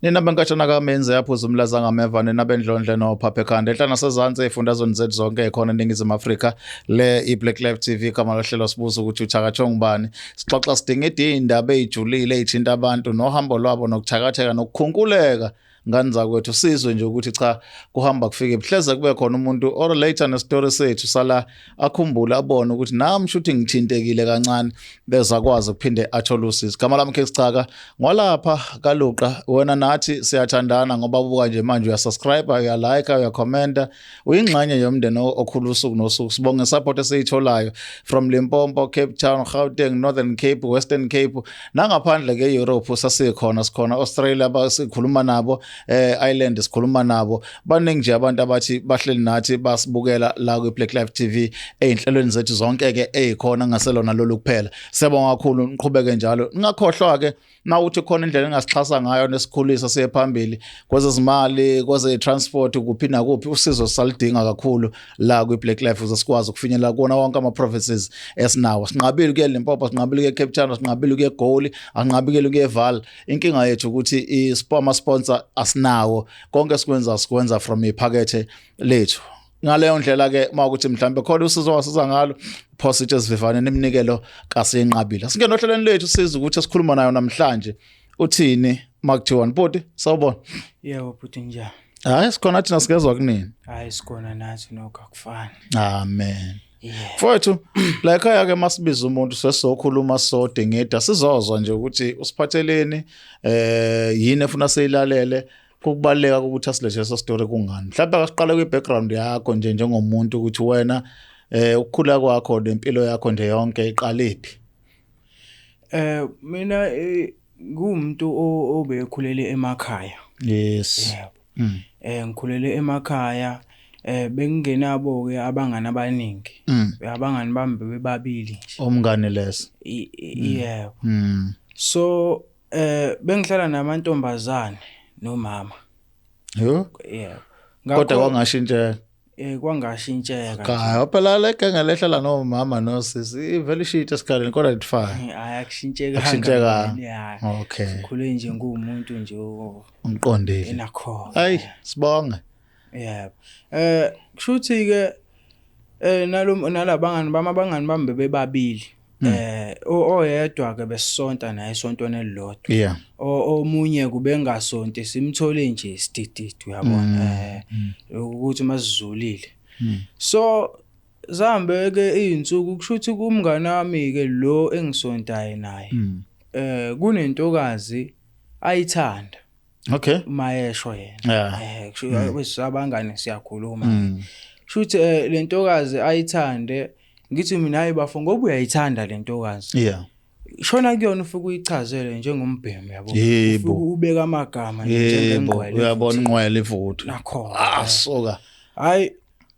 Nina benkatshana kamenze yaphuza umlaza ngameva nina bendlondle nophaphe ekhanda ehlana sezantsi efundazweni zethu zonke ekhona eNingizimu Afrika le iBlaqlife TV kama lohlelo sibuza ukuthi uthakathwa ngubani sixoxa sidinga indaba ezijulile ezithinta abantu nohambo lwabo nokuthakatheka nokukhunkuleka ngani zakwethu sizwe nje ukuthi cha kuhamba kufike ebuhleze kube khona umuntu or later nestory sethu sala akhumbula abone ukuthi nami shuthi ngithintekile kancane beza kwazi ukuphinde athole usizo. Igama lami Ngathakathwa ngwalapha kaluqa wena nathi siyathandana ngoba ubuka nje manje uyasubscribe uyalike uyakhomenta uyingxenye yomndeni okhulu usuku nosuku. Sibonge support esiyitholayo from Limpopo, Cape Town, Gauteng, Northern Cape, Western Cape nangaphandle ke-Europe sasikhona sikhona Australia basikhuluma nabo Island sikhuluma nabo baningi nje abantu abathi bahleli nathi basibukela la kwiBlaqlife TV einhlelweni zethu zonke ke ezikhona ngaselona lolu kuphela. Siyabonga kakhulu niqhubeke njalo ningakhohlwa ke na uthi khona indlela engasixhasa ngayo nesikhulisa siye phambili kwezezimali kweze transport kuphi nakuphi usizo salidinga kakhulu la kwiBlaqlife uzesikwazi ukufinyelela kuona wonke ama provinces esinawo. Sinqabile kuye Limpopo, sinqabile kuye Cape Town, sinqabile kuye Goli, anqabile kuye Vaal. Inkinga yethu ukuthi ama sponsor asinawo konke sikwenza from iphakethe lethu. Ngaleyo ndlela ke makuthi mhlambe khona usizo wasiza ngalo positive sivivane neminikelo kasenqabile. Singena ohlelweni lethu siza ukuthi sikhuluma nayo namhlanje uthini makuthiwa bhuti sawubona. Yebo bhuti njani? Hayi sikhona thina sikezwa kunini. Hayi sikhona nathi nokho akufani. Amen. Mfowethu la ekhaya ke masibiza umuntu sesizokhuluma sode ngeda sizozwa nje ukuthi usiphatheleni yini efuna siyilalele kukubaleka ukuthi asilethe so story kungani. Mhlawumbe akasiqala kwi-background yakho nje njengomuntu ukuthi wena ukukhula kwakho nempilo yakho nje yonke iqalephi. Mina ngumuntu obekhulele emakhaya. Yes. Ngikhulele emakhaya bengingenabo ke abangani abaningi. Abangani bami bebabili nje. Umngane leso. Yebo. So bengihlala namantombazane nomama. Yho? Yebo. Kodwa kwangashintsheka. Kwangashintsheka. Cha, phela le genge lehlala nomama nosisi ivele ishita esikhaleni kodwa lifana. Akushintsheka. Akushintsheka. Okay. Sikhule nje ngumuntu nje umqondile. Enakho. Hayi, sibonge. Yebo. Kushuthi ke nalabangani bami bebabili. Oyedwa ke besonta naye esontweni elilodwa. Yeah. Omunye kube ngasonto simthole nje sidididi uyabona ukuthi masizulile. So zambe ke izinsuku kushuthi kumngane wami ke lo engisontaye naye. Kunentokazi ayithanda. Okay. Mayesho yena. Kusho abangane siyakhuluma. Kushuthi lentokazi ayithande ngithi mina hayi bafo ngoba uyayithanda lentokazi. Yeah. Shona kuyona ufike uyichazele njengombhemu yabo. Yebo. Ubeka amagama njengengqwele. Uyabona ingqwele ivuthu. Nakho. Soka.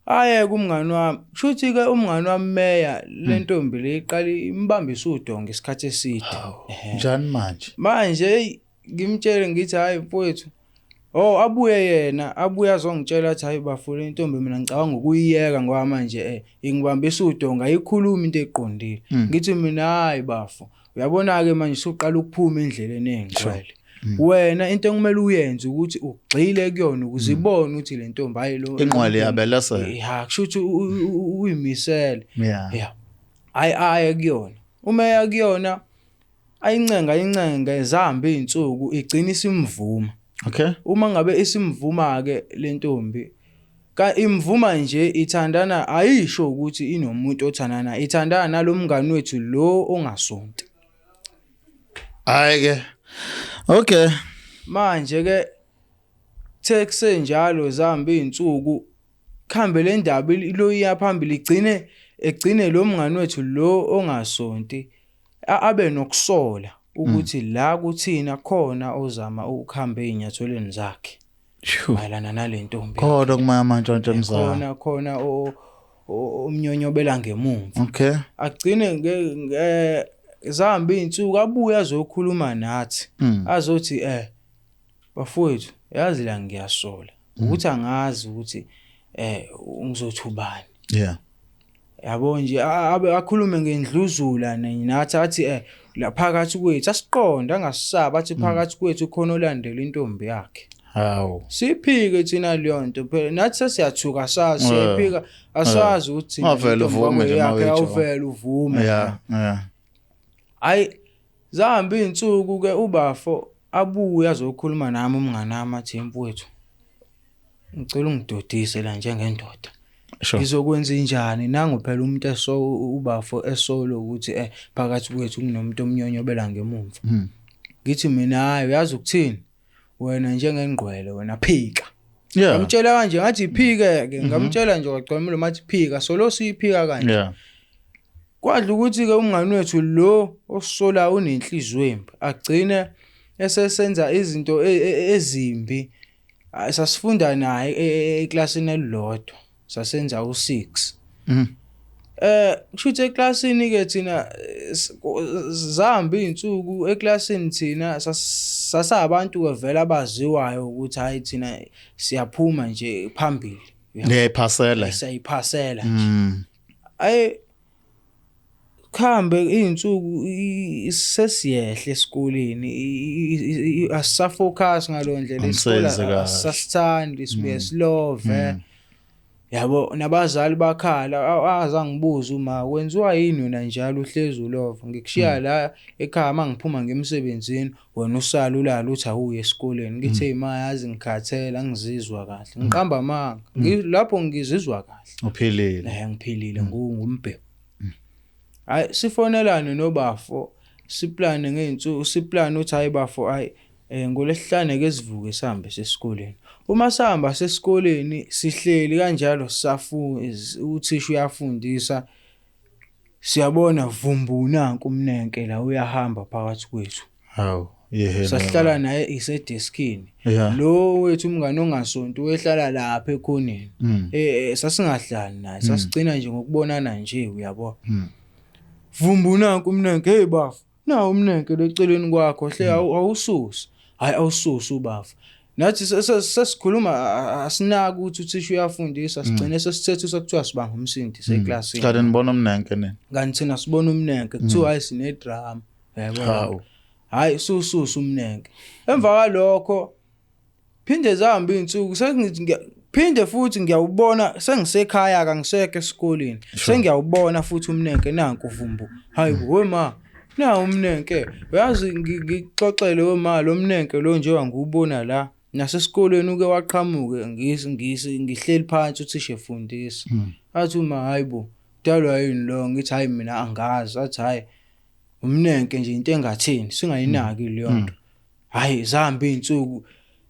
Hayi kumngani wami. Kushuthi ke umngani wami Meya lentombi leqala imbambisa udonga isikhathi eside. Njani manje? Manje ngimtshele ngithi hayi mfowethu. Abuye azongitshela athi hayi bafule intombi mina ngicabanga ukuyiyeka ngoba manje ingibambisa udonga ayikhuluma into eqondile. Ngithi mina hayi bafo. Uyabona ke manje usuqala ukuphuma endleleni engcwele. Wena into engumele uyenze ukuthi ugxile kuyona ukuze ibone ukuthi le ntombi hayi lo ingqwele yabelasa. Kushuthi uyimisele. Yeah. Hayi kuyona. Uma kuyona ayincenga ezambe izinsuku igcina isimvuma. Okay. Uma ngabe isimvuma ke lentombi ka imvuma nje ithandana ayisho ukuthi inomuntu othandana ithandana nalomngani wethu lo ongasonti. Hayi ke. Okay. Manje ke tekse njalo zambe izinsuku khambe le ndaba lo iyaphambili egcine lo mngani wethu lo ongasonti abe nokusola ukuthi la kuthina khona ozama ukuhamba ezinyathelweni zakhe mayelana nalentombi kodwa kumaya mantshontsho mzala khona umnyonyobela ngemuva. Okay. Agcine zihamba izinsuku abuye azokhuluma nathi azothi bafowethu yazi la ngiyasola ukuthi angazi ukuthi ngizothubani. Yeah. yabo nje abe akhulume ngendluzula nathi athi la phakathi kwethu asiqonda angasisaba athi phakathi kwethu khona olandela intombi yakhe. Hawu. Siphike thina leyo nto phela nathi sesiyathuka sazi siphika asazi ukuthi avela uvume nje yakhe awuvela uvume. Hayi zahamba insuku ke ubafo abuye azokhuluma nami umngane wami athi mfowethu ngicela ungidodise la njengendoda. Ngizokwenza injani nangu phela umuntu ubafo esolo ukuthi phakathi kwethu kunomuntu omnyonyobela ngemumva. Ngithi mina hayi uyazi ukuthini wena njengengqwele wena phika. Ngamtshela kanje ngathi iphike ke ngamtshela nje waqhomela mathi phika solo siyiphika kanje. Kwadla ukuthi ke umngane wethu lo osola unenhliziyo embi agcine esesenza izinto ezimbi. Sasifunda naye eklasini elilodwa sasenza u6. Kushuthi eklasini ke thina zahamba insuku eklasini thina sasabantu ke vela abaziwayo ukuthi hayi thina siyaphuma nje phambili. Niyayiphasela. Siyayiphasela nje. Ayi khambe insuku sesiyehle esikoleni asafocus ngalondlela isikole sasithandi sibuye silove. Yabo nabazali bakhala azangibuza uma kwenziwa yini wena njalo uhlezi ulova ngikushiya la ekhaya mangiphuma ngemsebenzini wena usala ulala uthi awuye esikoleni ngithi hey mayazi ngikhathela ngizizwa kahle ngiqamba amanga lapho ngizizwa kahle uphilile ngiphilile ngumbhebo. Hayi sifonelane nobafo siplane ngeinsuku siplane uthi hayi bafo hayi ngolesihlane ke sivuke sihambe sesikoleni. Uma sihamba sesikoleni sihleli kanjalo uthisha uyafundisa siyabona vumbu nanku umnenke la uyahamba phakathi kwethu. Hawu yehena. Sahlala naye isedeskini. Lo wethu umngane ongasonto wehlala lapha ekhoneni. Sasingahlali naye sasigcina nje ngokubonana nje uyabo. Vumbu nanku umnenke hey bafu na umnenke leceleni kwakho hle awususi. Hayi awususi ubafu. Nathi sesikhuluma asinaka ukuthi uthisha uyafundisa sigcine sesithethe sekuthiwa sibanga umsindi seclassini. Kanti nibona umnenke nini? Kanti thina sibona umnenke kuthiwa hayi sine drama. Yabo. Hayi sususa umnenke. Emva kwalokho phinde zahamba insuku phinde futhi ngiyawubona sengisekhaya kangisekho esikoleni. Sengiyawubona futhi umnenke nanku uvumbu. Hayi wema na umnenke uyazi ngixoxele wema lo mnenke lo nje wangubona la nasesikoleni uke waqhamuke ngihleli phansi uthisha efundisa. Athi uma hayibo dalwa yini lo ngithi hayi mina angazi athi hayi umnenke nje into engathini singayinaki leyo nto. Hayi zahamba insuku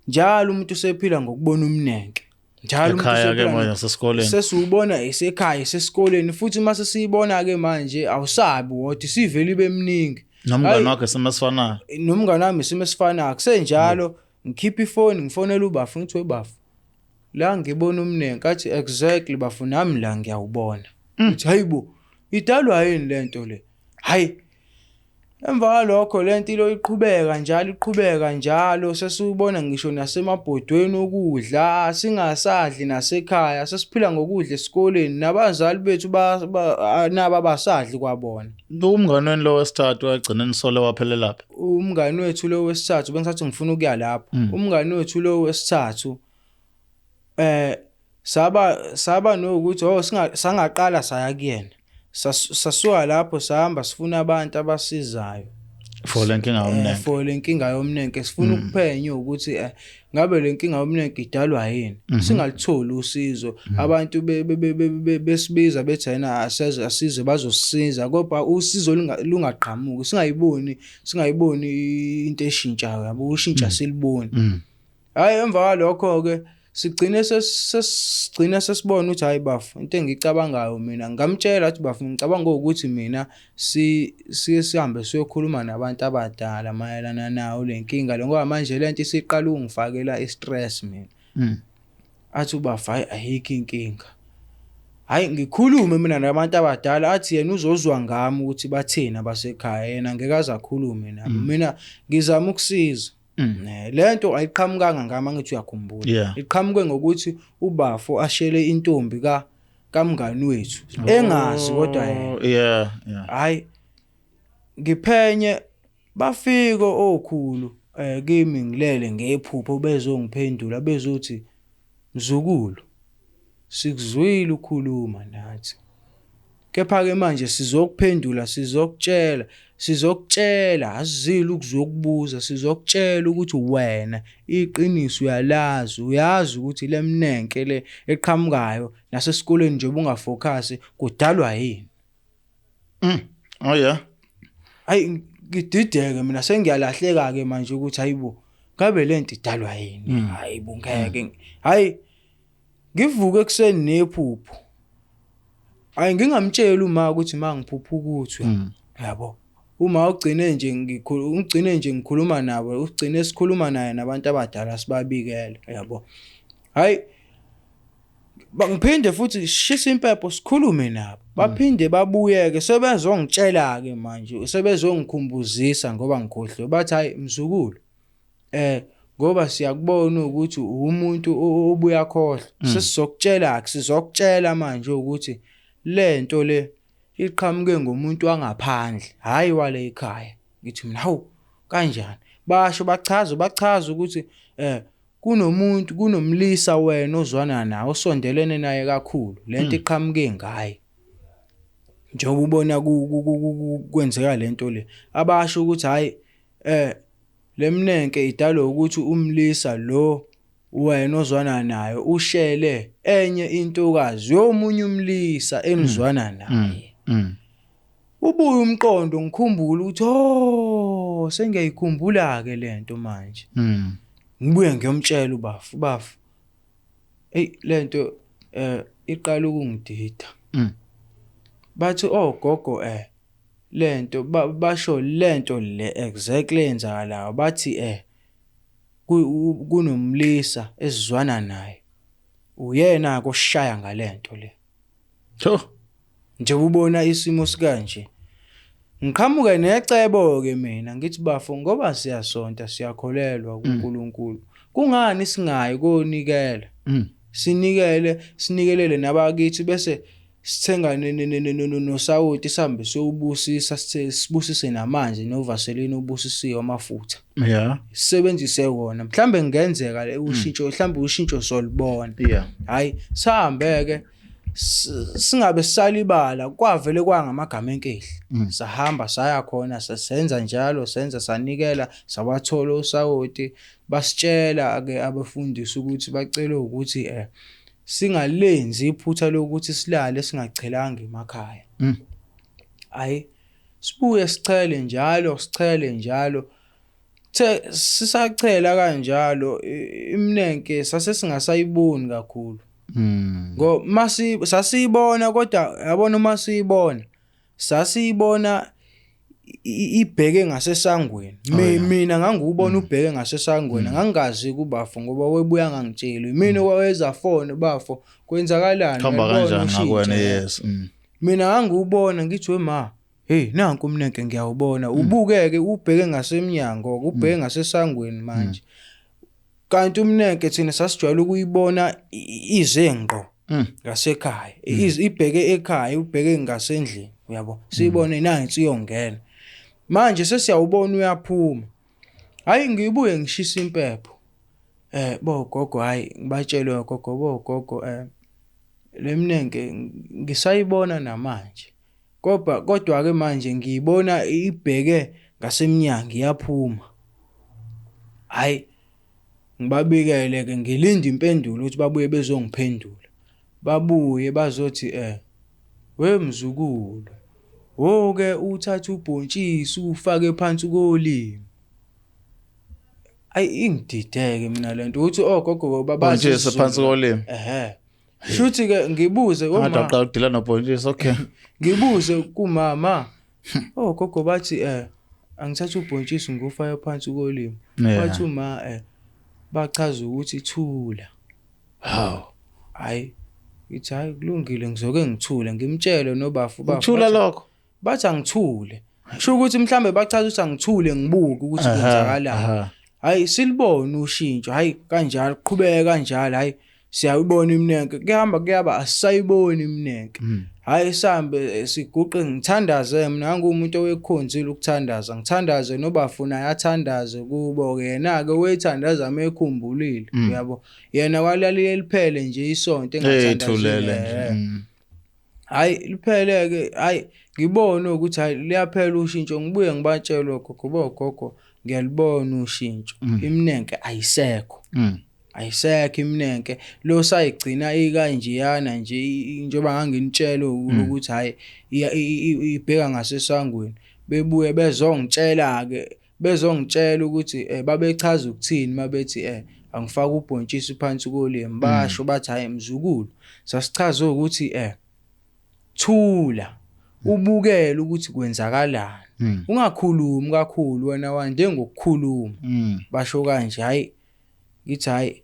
njalo umuntu usephila ngokubona umnenke. Njalo umuntu ekhaya sesikoleni sesubona esekhaya sesikoleni futhi mase siyibona ke manje awusabi wothi sivele bemningi. Nomngane wakhe semesifanayo. Nomngane wami semesifanayo kusenjalo ngikhipha ifoni ngifonela ubafu ngithi webafu la ngibona umnenke athi exactly bafu nami la ngiyawubona. Uthi hayibo idalwa yini lento le. Hayi emva kwalokho lento ilo iqhubeka njalo sesubona ngisho nasemabhodweni ukudla singasadli nasekhaya sesiphila ngokudla esikoleni nabazali bethu naba basadli kwabona. Umngane lo wesithathu wagcina nisole waphelela lapha. Umngane wethu lo wesithathu bengisathi ngifuna ukuya lapha. Umngane wethu lo wesithathu saba nokuthi sangaqala saya kuyena. Sasuka lapho sahamba sifuna abantu abasizayo for lenkinga yomnenke sifuna ukuphenya ukuthi ngabe lenkinga yomnenke idalwa yini singalitholi usizo abantu besibiza bethi yena asize bazosisiza kodwa usizo lungaqhamuki singayiboni into eshintshayo yabo ushintsha siliboni. Hayi emva kwalokho ke sigcine sesibona ukuthi hayi bafu into engicabangayo mina ngamtshela athi bafu ngicabanga ukuthi mina sihambe siyokhuluma nabantu abadala mayelana nawo lenkinga ngoba manje lento isiqala ungifakela istress mina. Athi bafu hayi ayikho inkinga. Hayi ngikhulume mina nabantu abadala athi yena uzozwa ngami ukuthi bathina abasekhaya yena ngeke azakhulume nami mina ngizama ukusiza. Lento ayiqhamukanga ngama ngithi uyakhumbula iqhamuke ngokuthi ubafo ashele intombi kamngani wethu engazi kodwa yena yeah hayi ngiphenye bafika okhulu kimi ngilele ngephupho bezongiphendula bezothi mzukulu sikuzwile ukukhuluma nathi kepha ke manje sizokuphendula sizokutshela asizile ukuzokubuza sizokutshela ukuthi wena iqiniso uyazi ukuthi leminenke le eqhamukayo nasesikoleni nje ungafocus kudalwa yini oh yeah hayi ngidideke mina sengiyalahleka ke manje ukuthi hayibo ngabe lento idalwa yini hayibo ngeke hayi ngivuke ekseni nephupho hayi ngingamtshela uma ukuthi mangiphupha ukuthi yabo uma ugcine nje ngikhuluma nabo ugcine sikhuluma naye nabantu abadala sibabikele yabo hayi bangiphinde futhi shisa impepho sikhulume nabo baphinde babuyeke sebezongitshela ke manje sebezongikhumbuzisa ngoba ngikhohlwe bathi hayi mzukulu ngoba siyakubona ukuthi umuntu obuya khohlwa sizokutshela manje ukuthi lento le iqhamuke ngomuntu wangaphandle hayi wale ekhaya ngithi mina hawu kanjani basho bachaza ukuthi kunomlisa wena ozwana naye osondelene naye kakhulu lento iqhamuke ngaye njengoba ubona kwenzeka lento le abasho ukuthi hayi leminenke idalwa ukuthi umlisa lo wena ozwana naye ushele enye intokazi yomunye umlisa enizwana naye ubuye umqondo ngikhumbula ukuthi sengiyayikhumbula ke lento manje ngibuye ngiyomtshela ubafu lento iqala ukungidida bathi gogo lento basho lento le exactly enzakalayo bathi kunomlisa esizwana naye uyena koshaya ngalento le nje ubona isimo sikanje ngiqhamuke necebo ke mina ngithi bafo ngoba siyasonta siyakholelwa kuNkulunkulu kungani singayi konikela sinikelele nabakithi bese sithenga nosawoti sihambe siyobusisa sibusise namanzi novaseline ubusisiwe amafutha sisebenzise wona mhlambe ngenzeka ushintsho solibona hayi sihambe ke singabe sisalibala kwavele kwangamagama enkehli sahamba saya khona sasenza njalo sanikela sawathola usawoti basitshela ke abafundisi ukuthi bacela ukuthi singalenzi iphutha lokuthi silale singachelanga emakhaya hayi sibuye sichele njalo sisachela kanjalo iminenke singasayiboni kakhulu ngo sasiyibona kodwa yabona uma siyibona sasiyibona ibheke ngasesangweni mina ngangubona ubheke ngasesangweni ngangazi kubafu ngoba webuya ngangitshela mina waweza phone bafo kwenzakalani khamba kanjani ngakwena yes mina ngangubona ngithi wema hey nanku umnenke ngiyawubona ubukeke ubheke ngasemnyango ubheke ngasesangweni manje kanti umnenke thina sasijwayele ukuyibona izenqo ngasekhaya ibheke ekhaya ubheke ngasendlini uyabo siyibone nansi iyongena manje sesiyawubona uyaphuma hayi ngibuye ngishisa impepho gogo hayi ngibatshele gogo gogo leminenke ngisayibona namanje kodwa ke manje ngiyibona ibheke ngasemnyango iyaphuma hayi ngibabikele ke ngilinda impendulo ukuthi babuye bezongiphendula babuye bazothi we mzukulu ke uthatha ubhontshisi ufake phansi kolimi ayi ingidideke mina lento uthi gogo babazi ubhontshisi phansi kolimi shuthi ke ngibuze mama aqala udila nobhontshisi okay ngibuze kumama gogo bathi angithatha ubhontshisi ngufaka phansi kolimi bathi uma bachaza ukuthi thula hayi ithi hayi kulungile ngizoke ngithule ngimtshele nobafu uthula lokho bathi angithule sho ukuthi mhlambe bachaza ukuthi angithule ngibuke ukuthi kwenzakalani hayi silibone ushintsho hayi kanjalo qhubeka kanjalo hayi siyayibona iminenke kuyaba asayibona iminenke hayi sambe siguqe ngithandaze mina ngumuntu owekhonzile ukuthandaza ngithandaze nobafuna yathandaze kubo ke yena ke wethandaza emekhumbulile uyabo yena kwalalela liphele nje isonto engathandazile hayi liphele ke hayi ngibone ukuthi hayi liyaphela ushintsho ngibuye ngibatshela gogo ngiyalibona ushintsho iminenke ayisekho ayisekho iminenke lo sayigcina ikanjeyana nje njengoba nganginitshela ukuthi hayi ibheka ngasesangweni bebuye bezongitshela ukuthi babechaza ukuthini mabethi angifaka ubhontshisi phansi kolimi basho bathi hayi mzukulu sasichaza ukuthi thula ubukele ukuthi kwenzakalani ungakhulumi kakhulu wena wande ngokukhuluma basho kanje hayi ngithi hayi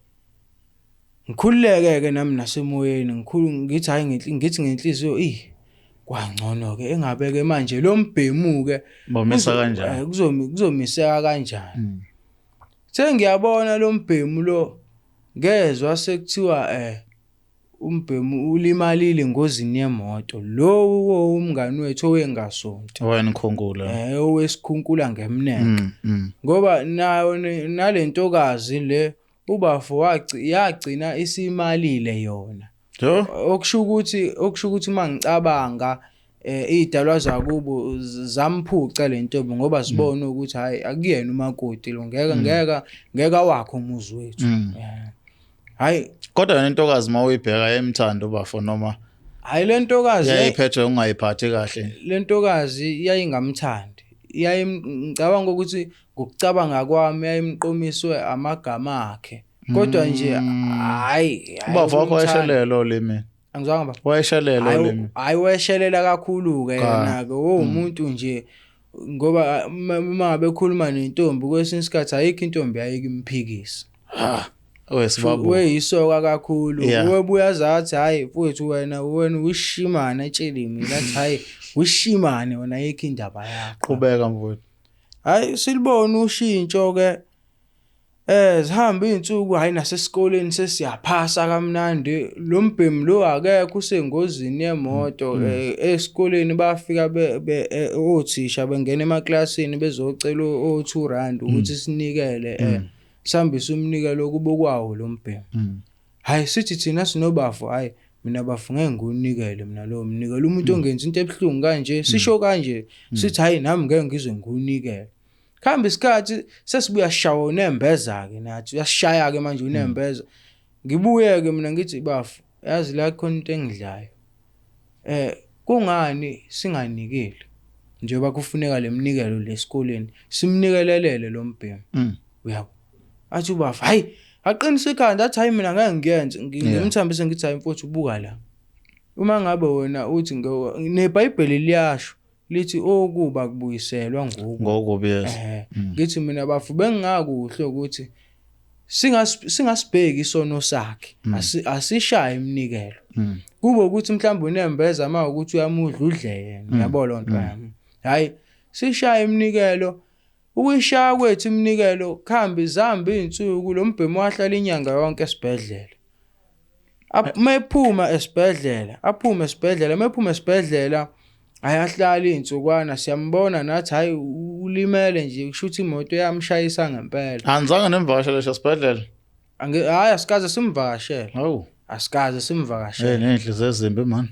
ngikhululeke nami nasemoyeni ngithi hayi ngithi ngenhliziyo kwangcono ke engabeke manje lo mbhemu ke bomisa kanjani kuzomiseka kanjani sengiyabona lo mbhemu lo ngezwe sekuthiwa umbhemu ulimalile engozini yemoto lo umngani wethu owengasonto wena nkhunkula owesikhunkula ngeminenke ngoba nayo nalentokazi le ubafo yagcina isimalile yona okusho ukuthi mangicabanga idalwa zakubo zamphuca lentombi ngoba sibone ukuthi hayi akuyena umakoti lo ngeke wakho umuzi wethu hayi kodwa yena intokazi mawuyibheka emthando bafo noma hayi lentokazi yayiphethe ungayiphathi kahle lentokazi yayingamthandi ngicabanga ukuthi ngokucabanga kwami yayimqomiswe amagama akhe kodwa nje hayi ubafo wakho wayeshelelo limi angizwanga ba wayeshelelo limi hayi wayeshelela kakhulu ke yena ke umuntu nje ngoba uma bekhuluma nentombi kwesinye isikhathi ayikho intombi yayikimphikisa wesibabu weyisoka kakhulu webuya zathi hayi mfowethu wena ushimana etshelimi lathi hayi ushimane wena ayikho indaba yakho qhubeka mfowethu hayi silibona ushintsho ke zihamba izinsuku hayi nasesikoleni sesiyaphasa kamnandi lo mbhemu lo akekho usengozini yemoto esikoleni bafika othisha bengena emaklasini bezocela o2 ukuthi sinikele sihambise umnikelo kubo kwawo lo mbhemu hayi sithi thina sinobafo hayi mina bafu ngeke ngunikele mina lo mnikelo umuntu ongenza into ebhlungu kanje sisho kanje sithi hayi nami ngeke ngizwe ngunikele khamba isikhathi sesibuya shawo nembeza ke nathi uyashaya ke manje unembeza ngibuye ke mina ngithi bafu yazi la khona into engidlayo kungani singanikeli njengoba kufuneka lemnikelo lesikoleni simnikelelele lo mbhemu uyabo athi bafu hayi aqinisa ikhanda athi hayi mina ngeke ngiyenze ngimthambise ngithi hayi mfowethu ubuka la uma ngabe wena uthi neBhayibheli liyasho lithi okuba kubuyiselwa ngokubi yes ngithi mina bafu bengingakuhle ukuthi singasibheki isono sakhe asishaye iminikelo kube ukuthi mhlawumbe unembeza ama ukuthi uyamudla udle yena yabo lonto yami hayi sishaye iminikelo ukuyishaya kwethu iminikelo khambi zihamba izinsuku lo mbhemu wahlala inyanga yonke esibhedlela mephuma esibhedlela ayahlala izinsukwana siyambona nathi hayi ulimele nje kushuthi imoto yamshayisa ngempela anzange nemvakashele esibhedlela hayi asikaze simvakashele asikaze simvakashele nenhliziyo ezimbi man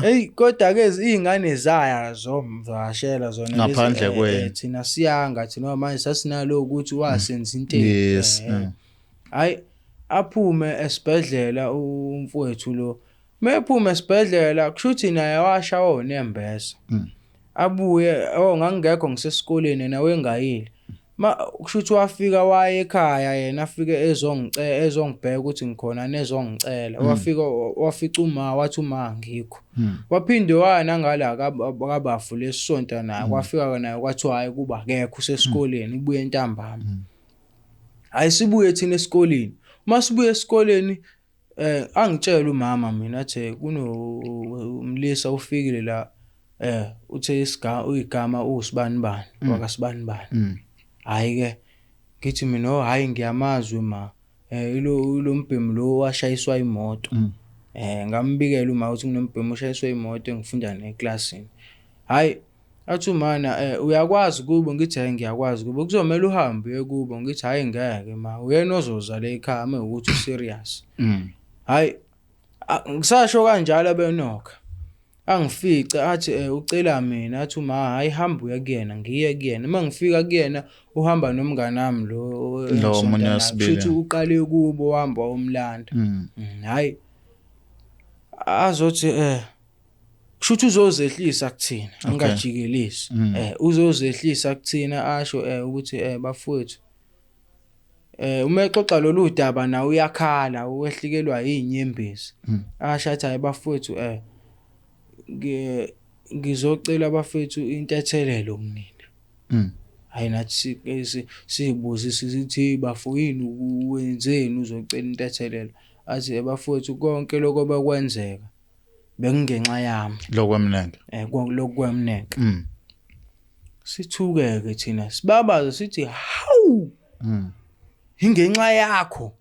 hey kodwa ke izingane zaya zomvakashela zona ngaphandle kwethu thina siyanga thina manje sasinalo ukuthi wasenza into yes hayi aphume esibhedlela umfowethu lo mephuma esibhedlela kushuthi naye washawo nembeza abuye ngangekho ngisesikoleni nawe engayile kushuthi wafika waye ekhaya yena afike ezongibheka ukuthi ngikhona nezongicela wafica wathi uma ngikho waphinde wana ngala kabafu lesonto naye kwafika naye kwathi hayi kuba akekho usesikoleni ubuye ntambama ayisibuye thina esikoleni masibuye esikoleni angitshela umama mina athi kunomlisa ufikile la uthe igama uSibanibani wakasibanibani hayi ke ngithi mina hayi ngiyamazwi ma lo mbhemu lo washayiswa imoto. Ngambikela uma uthi kunombhemu oshayiswa imoto engifunda neclassini. Hayi athi umana uyakwazi kubo, ngithi hayi ngiyakwazi kubo, kuzomela uhambe kubo, ngithi hayi ngeke ma, uyena ozoza la ekhaya mawukuthi userious. Hayi ngisasho kanjalo benokha angifica athi ucela mina, athi uma hayi hamba uya kuyena, ngiye kuyena. Uma ngifika kuyena uhamba nomngane wami lo omunye wasibili, futhi uqale kubo uhamba umlanda. Hayi azothi kushuthi uzozehlisa kuthina, angajikelisi. Uzozehlisa kuthina asho ukuthi bafowethu uma exoxa lolu daba nawe uyakhala, wehlikelwa inyembezi. Asho athi hayi bafowethu ngizocela bafethu intethelelo kunina. Hayi nathi sibuze sithi bafowini wenzeni uzocela intethelelo. Athi bafowethu konke lokho bekwenzeka bekungenxa yami lokwemnenke. Lokwemnenke. Sithukeke thina sibabaza sithi hawu ingenxa yakho.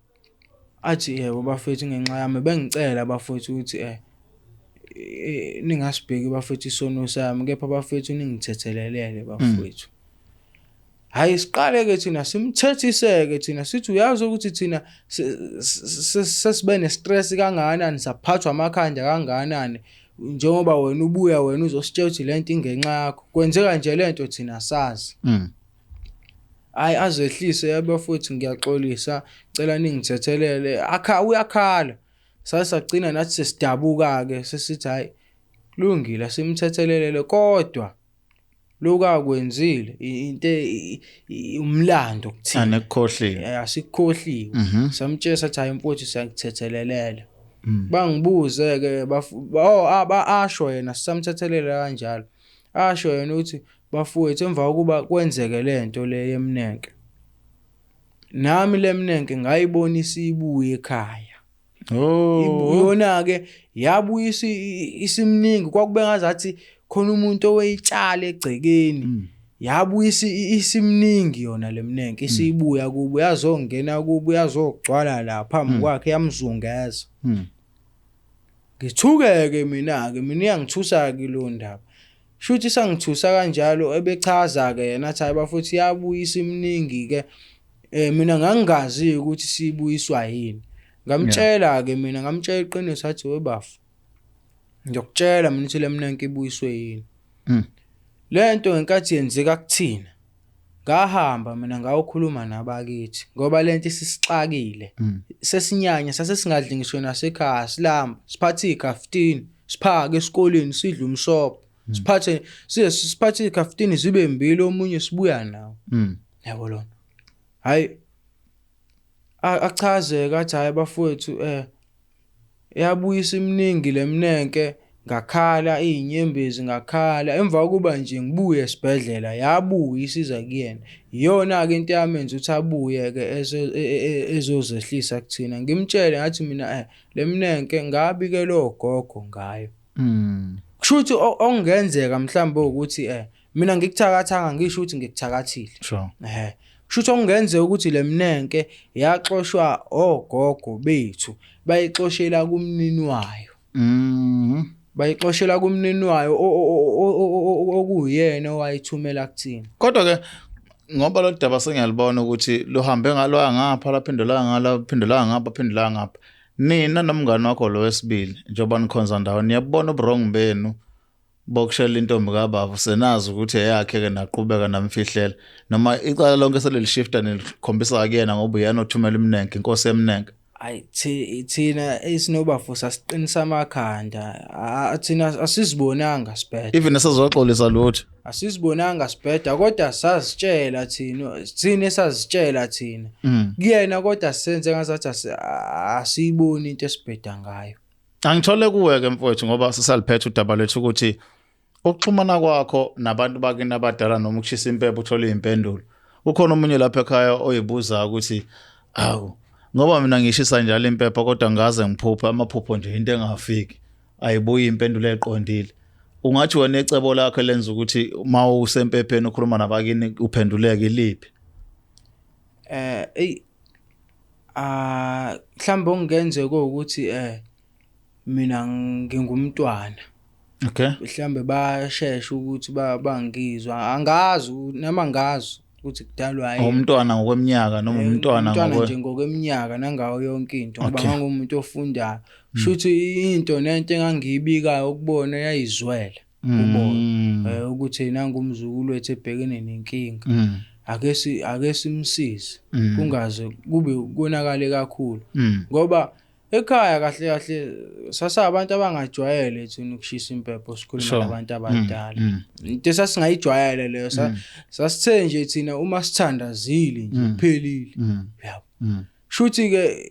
Athi yebo bafethu ingenxa yami, bengicela bafethu ukuthi ningasibheki bafethu isono sami, kepha bafethu ningithethelelele bafethu. Hayi siqale ke thina simthethiseke thina sithi uyazi ukuthi thina sesibe nestress kangakanani, saphathwa amakhanda kangakanani njengoba wena ubuya wena uzositshela ukuthi lento ingenxa yakho, kwenzeka nje lento thina sazi. Hayi azehlise yabafowethu ngiyaxolisa, cela ningithethelele. Uyakhala. Sasagcina nathi sesidabuka ke sesithi hayi kulungile simthethelele, kodwa lokho akwenzile into umlando kuthina anekukhohliwe, asikukhohliwe. Samtshela sathi hayi mfowethu siyakuthethelele. Bangibuze ke asho yena samthethelela kanjalo. Asho yena uthi bafowethu emva kokuba kwenzeke lento le yemnenke, nami lemnenke ngayibona isibuye ekhaya. Yona ke yabuyisa isimningi, kwakube ngazathi khona umuntu oweyitshala egcekeni. Yabuyisa isimningi yona lemnenke, isibuya kubo, yazongena kubo, yazogcwala la phambi kwakhe, yamzungeza. Ngithukeke mina iyangithusa ke lo ndaba. Shuthi sangithusa kanjalo ebechaza ke yena athi hayi bafuthu yabuyisa iminingi ke. Mina ngangingazi ukuthi sibuyiswa yini. Ngamtshela ke mina, ngamtshela iqiniso athi webafu, ngiyokutshela mina ukuthi lemnenke ibuyiswe yini. Lento ngenkathi yenzeka kuthina, ngahamba mina ngayokhuluma nabakithi ngoba lento isisixakile. Sesinyanya sasesingadli ngisho nasekhaya, silamba siphathe ikhaftini, siphake esikoleni, sidle umsobo, siphathe ikhaftini zibe mbili, omunye sibuya nawo. Yabo lona. Hayi achaze athi hayi bafowethu yabuyisa iminingi lemnenke, ngakhala inyembezi, ngakhala emva kokuba nje ngibuye esibhedlela yabuya isiza kuyena. Iyona ke into yamenza ukuthi abuye ke ezozehlisa kuthina. Ngimtshele ngathi mina lemnenke ngabikela ogogo ngayo. Kushuthi okungenzeka mhlawumbe ukuthi mina ngikuthakathanga, ngisho ukuthi ngikuthakathile. Sure. Kushuthi okungenzeka ukuthi lemnenke yaxoshwa ogogo bethu, bayixoshela kumnini wayo. Bayixoshela kumnini wayo okuyena owayithumela kuthina. Kodwa ke ngoba lo daba sengiyalibona ukuthi luhambe ngalo ngapha laphendula ngalo, laphendula ngapha, laphendula ngapha. Nina nomngane wakho lo wesibili njengoba nikhonza ndawo, niyabona uburongo benu bokushela intombi kaBaba, senazi ukuthi eyakhe ke naqhubeka namfihlela, noma icala lonke seleli shifta nelikhombisa kuyena ngoba uyena othumela iminenke, inkosi yemnenke. Hayi thina esinobafu sasiqinisa amakhanda, thina asizibonanga sibhedda. Even esazoxolisa lutho Asizibonanga sibhedda, kodwa sazitshela thina esazitshela thina kuyena, kodwa senze ngazathi asiyiboni into esibhedda ngayo. Angithole kuwe ke mfowethu ngoba sisaliphethe udaba lethu ukuthi ukuxhumana kwakho nabantu bakini abadala noma ukushisa impepho uthola izimpendulo. Ukhona umunye lapha ekhaya oyibuza ukuthi awu ngoba mina ngishisa njalo impepho kodwa ngaze ngiphupha amaphupho nje into engafiki, ayibuyi impendulo eqondile. Ungathi wena ecebo lakho lenza ukuthi uma usempepheni ukhuluma nabakini uphenduleke liphi? mhlawumbe okungenzeka ukuthi mina ngingumntwana. Okay. Mhlawumbe basheshe ukuthi bangizwa. Angazi noma ngazi ukuthi kudalwa yini. Umntwana ngokweminyaka noma umntwana nje ngokweminyaka nangayo yonke into ngoba ngangumuntu ofundayo. Shuthi into nento engangiyibikayo ukubona yayizwela. Ubona ukuthi nangumzukulu wethu ebhekene nenkinga. Ake simsize kungaze kube konakale kakhulu ngoba ekhaya kahle kahle sasabantu abangajwayele thina ukushisa impepho sikhuluma nabantu abadala. Into esasingayijwayele leyo sasithe nje thina uma sithandazile nje kuphelile. Yabo. Shuthi ke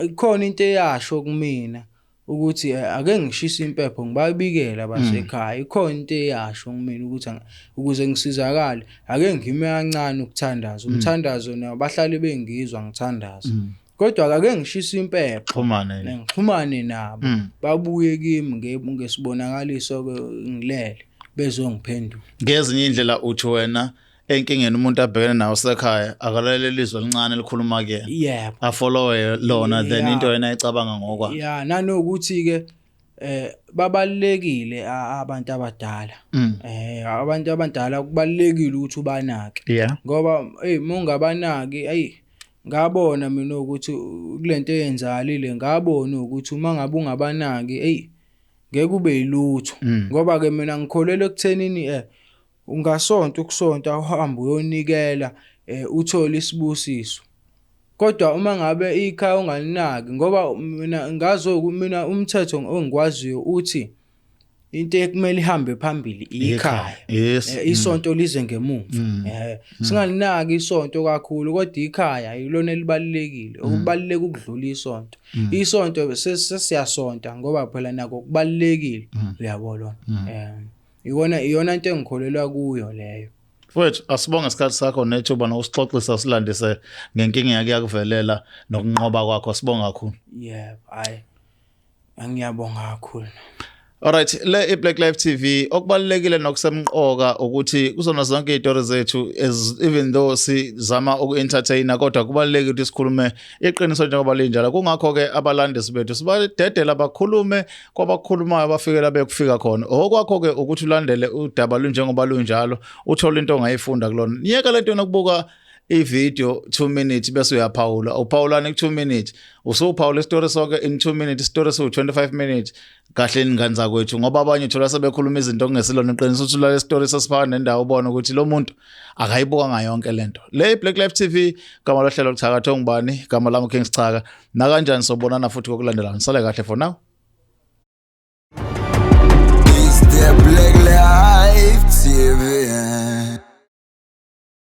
ikhona into eyasho kumina ukuthi ake ngishisa impepho ngibabikela abasekhaya. Ikhona into eyasho kumina ukuthi ukuze ngisizakale ake ngime kancane ukuthandaza. Umthandazo nawo bahlali bengizwa ngithandaza. Kodwa ake ngishisa impepho ngixhumane nabo babuye kimi ngesibonakaliso ngilele bezongiphendula. Ngezinye indlela uthi wena enkingeni umuntu abhekene nawo sekhaya akalalele ilizwe elincane elikhuluma ke. Yebo. Afollowe lona then into yena ayicabanga ngokwa. Yeah, nanokuthi ke babalekile abantu abadala. Abantu abadala kubalekile ukuthi ubanake. Ngoba mungabanaki ngabona mina ukuthi kulento eyenzakalile ngabona ukuthi uma ngabe ungabanaki ngeke kube yilutho ngoba ke mina ngikholelwe ekuthenini ungasonta ukusonta uhamba uyonikela uthola isibusiso. Kodwa uma ngabe ikhaya ungalinaki ngoba mina ngazo mina umthetho ongikwaziyo uthi into ekumele ihambe phambili ikhaya. Isonto lize ngemuva. Singalinaki isonto kakhulu kodwa ikhaya yilona elibalekile. Okubaleka ukudlula isonto. Isonto sesiyasonta ngoba phela nako kubalekile uyabona. Iyona into engikholelwa kuyo leyo. Mfowethu asibonge isikhathi sakho nethuba nokusixoxisa silandise ngenkinga yake yakuvelela nokunqoba kwakho sibonga kakhulu. Yebo, angiyabonga kakhulu. Alright, le iBlaqlife TV okubalekile nokusemqoka ukuthi kuzona zonke izitori zethu even though sizama uku-entertaina kodwa kubalekile ukuthi sikhulume iqiniso njengoba linjalo. Kungakho ke abalandisi bethu sibadedela bakhulume kwabakhulumayo abafikela bekufika khona. Okwakho ke ukuthi ulandele udaba lunjengoba lunjalo uthola into ongayifunda kulona. Niyeka lento nokubuka i-video 2 minutes bese uyaphawula uphawulani ku 2 minutes usuphawula istory sonke in 2 minutes istory so 25 minutes kahle ingane kwethu ngoba abanye uthola sebekhuluma izinto okungesilona iqiniso ukuthi la story sesifana nendawo ubona ukuthi lo muntu akayibuka ngayonke lento. Le iBlaqlife TV kama lohlelo Ngathakathwa ngubani kama lami King Sichaka na kanjani sobonana futhi kokulandelana sale kahle for now. It's the Blaqlife TV.